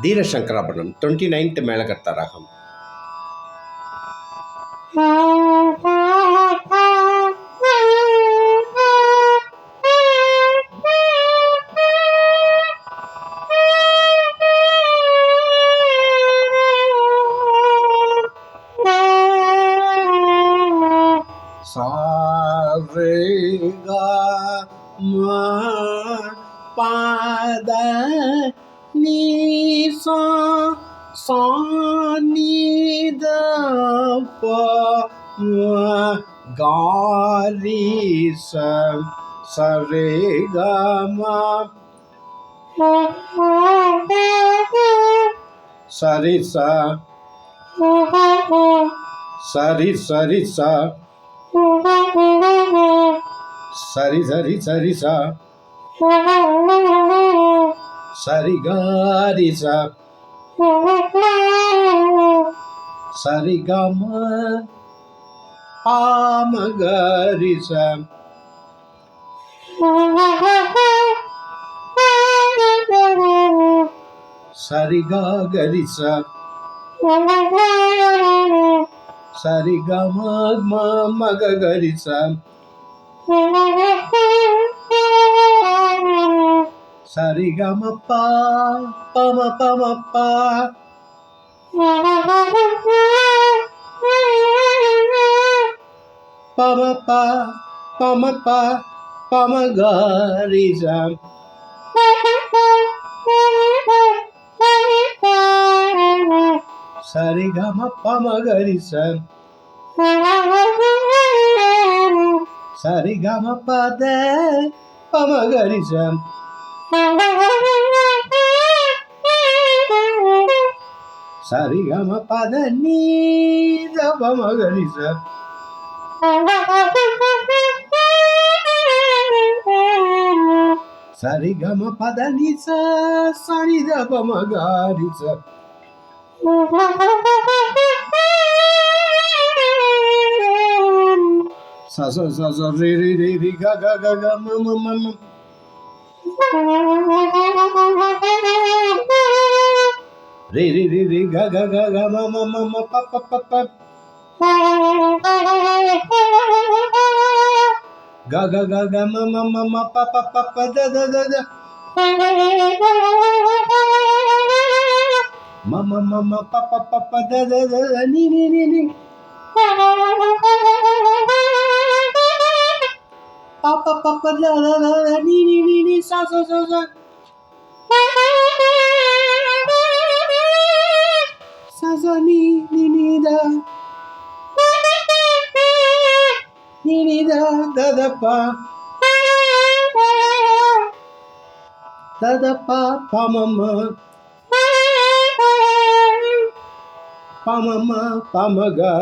தீரசங்கராபரணம் 29th மேளகர்த்தா ராகம். சாரேகா பாத நீசா சானித காரிச சரிகமா சரிசா சரி சரிசா சரி சரி சரிசா சரிகாரிசா சரிகம பாமகரிசா சரிகாகரிசா சரிகம மகரிசா சரிகமப்பா பம பமப்பா பமப்பா பமப்பா பமகரிசா சரிகம பமகரிசா சரிகம பத பமகரிசா சரிகம பத நீத பமகரிசா சரிகம பத நிச சரித பமகரிசா sa sa sa sa re re re re ga ga ga ga ma ma ma ma re re re re ga ga ga ga ma ma ma ma pa pa pa pa ga ga ga ga ma ma ma ma pa pa pa pa da da da da ma ma ma ma pa pa pa pa da da da ni ni ni ni pa pa pa pa da da da ni ni ni ni sa sa sa sa sa sa ni ni ni da ni ni da da da pa pa mama pa mama pa maga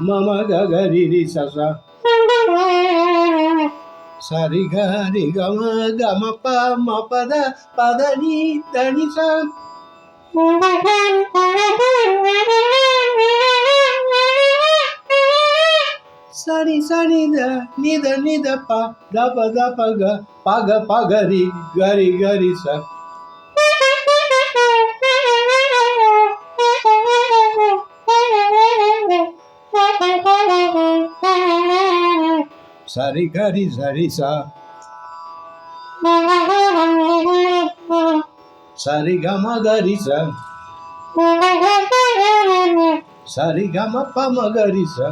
mama ga ga ri ri sa sa sa ri ga ma pa ma pa da ni sa sari sari da ni da pa da pa ga ri gari sa sari gari sari sa sari ga ma gari sa sari ga ma pa ma gari sa